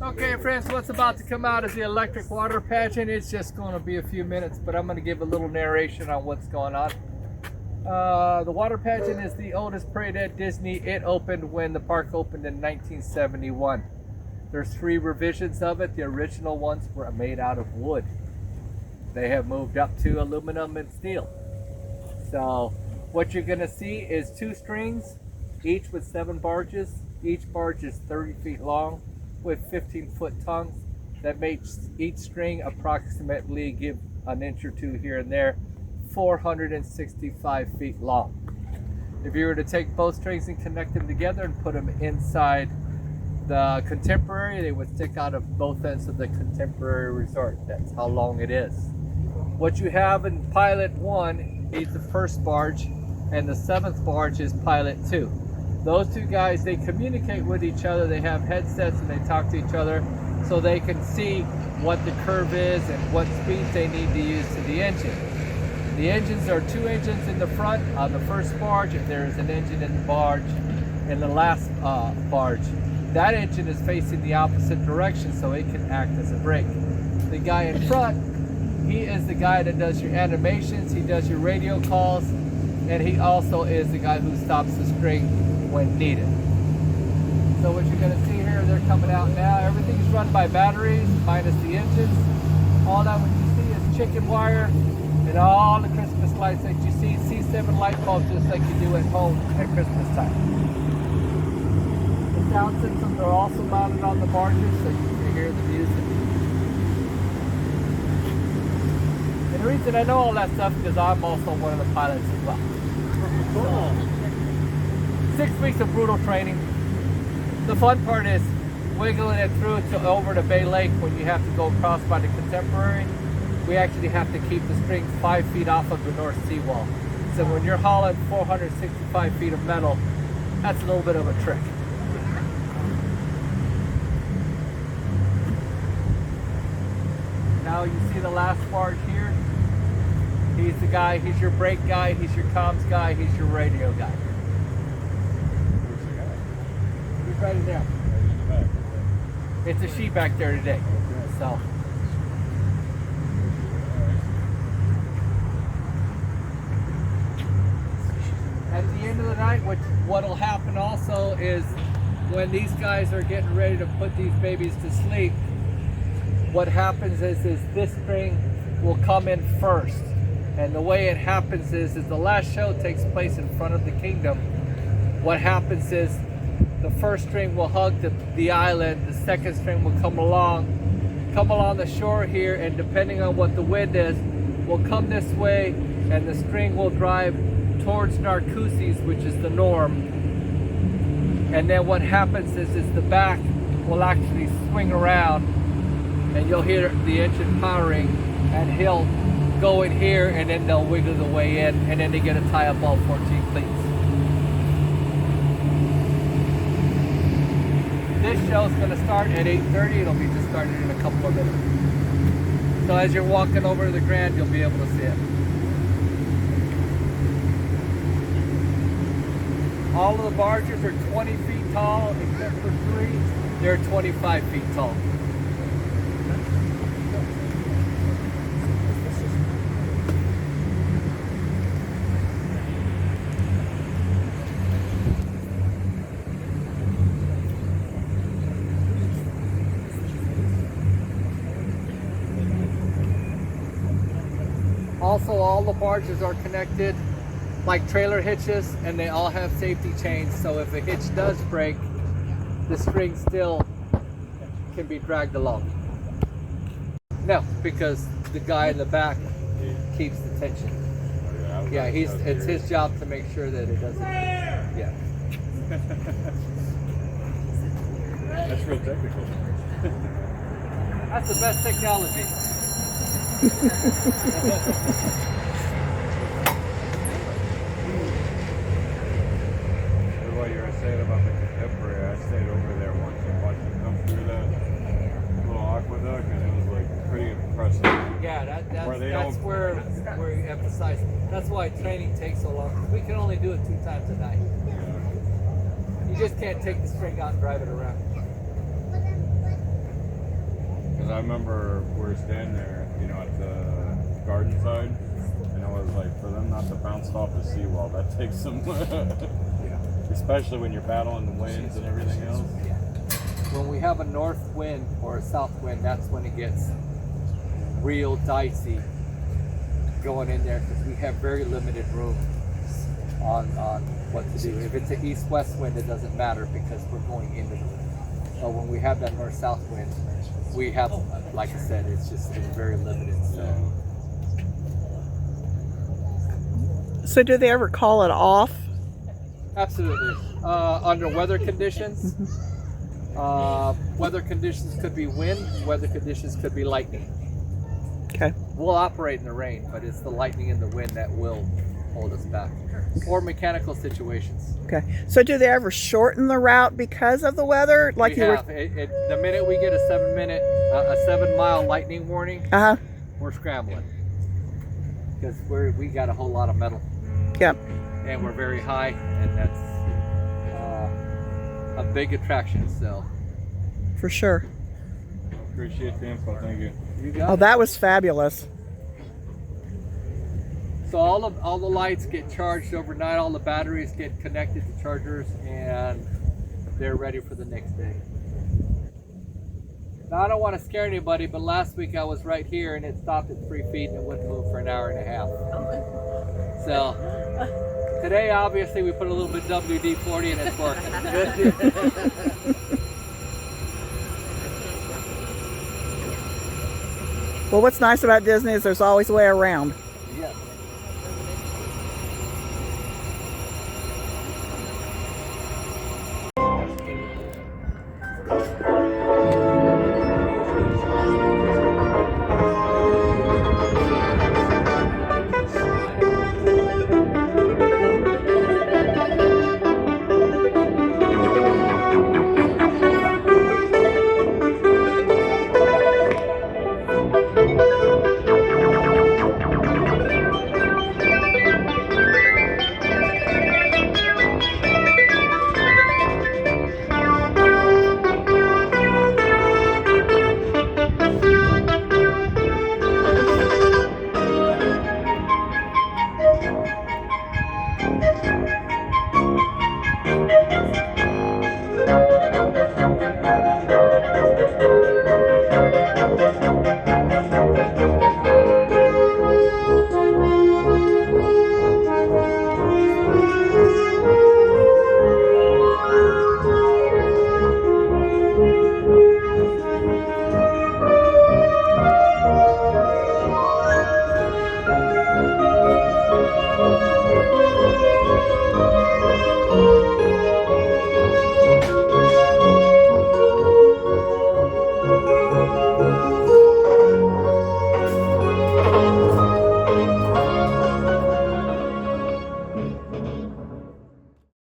Okay, friends, what's about to come out is the electric water pageant. It's just going to be a few minutes, but I'm going to give a little narration on what's going on. The water pageant is the oldest parade at Disney. It opened when the park opened in 1971. There's 3 revisions of it. The original ones were made out of wood. They have moved up to aluminum and steel. So what you're going to see is 2 strings, each with 7 barges. Each barge is 30 feet long with 15-foot tongues. That makes each string approximately, give an inch or 2 here and there, 465 feet long. If you were to take both strings and connect them together and put them inside the Contemporary, they would stick out of both ends of the Contemporary Resort. That's how long it is. What you have in Pilot 1 is the first barge, and the 7th barge is Pilot 2. Those 2 guys, they communicate with each other. They have headsets and they talk to each other so they can see what the curve is and what speed they need to use to the engine. The engines are 2 engines in the front on the first barge, and there is an engine in the barge in the last barge. That engine is facing the opposite direction so it can act as a brake. The guy in front, he is the guy that does your animations, he does your radio calls, and he also is the guy who stops the string when needed. So what you're going to see here, they're coming out now. Everything's run by batteries, minus the engines. All that what you see is chicken wire and all the Christmas lights that you see. C7 light bulbs just like you do at home at Christmas time. The sound systems are also mounted on the barges so you can hear the music. And the reason I know all that stuff is because I'm also one of the pilots as well. So, 6 weeks of brutal training. The fun part is wiggling it through to over to Bay Lake when you have to go across by the Contemporary. We actually have to keep the strings 5 feet off of the north seawall. So when you're hauling 465 feet of metal, that's a little bit of a trick. Now you see the last barge here. He's the guy, he's your brake guy, he's your comms guy, he's your radio guy. He's right in there. It's a sheet back there today. So. At the end of the night, what'll happen also is when these guys are getting ready to put these babies to sleep, what happens is this string will come in first. And the way it happens is the last show takes place in front of the kingdom. What happens is the first string will hug the island, the second string will come along the shore here, and depending on what the wind is, will come this way, and the string will drive towards Narcoossee's, which is the norm. And then what happens is the back will actually swing around, and you'll hear the engine powering, and he'll go in here, and then they'll wiggle the way in, and then they get to tie up all 14 cleats. This show is going to start at 8:30. It'll be just started in a couple of minutes. So as you're walking over to the Grand, you'll be able to see it. All of the barges are 20 feet tall, except for 3. They're 25 feet tall. Also, all the barges are connected like trailer hitches, and they all have safety chains, so if a hitch does break, the string still can be dragged along. No, because the guy in the back keeps the tension. Yeah, it's his job to make sure that it doesn't. Yeah. That's real technical. That's the best technology. What you were saying about the Contemporary, I stayed over there once and watched them come through that little aqueduct, and it was like pretty impressive. Yeah, that's where where we emphasize. That's why training takes so long. 'Cause we can only do it 2 times a night. You just can't take the string out and drive it around. Because I remember we were standing there, you know, at the garden side, and I was like, for them not to bounce off the seawall, that takes some. Especially when you're battling the winds and everything else. Yeah. When we have a north wind or a south wind, that's when it gets real dicey going in there, because we have very limited room on what to do. If it's an east-west wind, it doesn't matter because we're going into the wind. But when we have that north-south wind, we have, like I said, it's very limited. So do they ever call it off? Absolutely. Under weather conditions, weather conditions could be wind, weather conditions could be lightning. Okay. We'll operate in the rain, but it's the lightning and the wind that will hold us back. Or mechanical situations. Okay. So do they ever shorten the route because of the weather? Like We have. The minute we get a 7-mile lightning warning, we're scrambling. Because we got a whole lot of metal. Yep. And we're very high, and that's a big attraction. So. For sure. Appreciate the info, thank you. You got it. That was fabulous. So all the lights get charged overnight, all the batteries get connected to chargers, and they're ready for the next day. Now I don't want to scare anybody, but last week I was right here and it stopped at 3 feet and it wouldn't move for an hour and a half. So today obviously we put a little bit WD-40 and it's working. Well, what's nice about Disney is there's always a way around. Yes.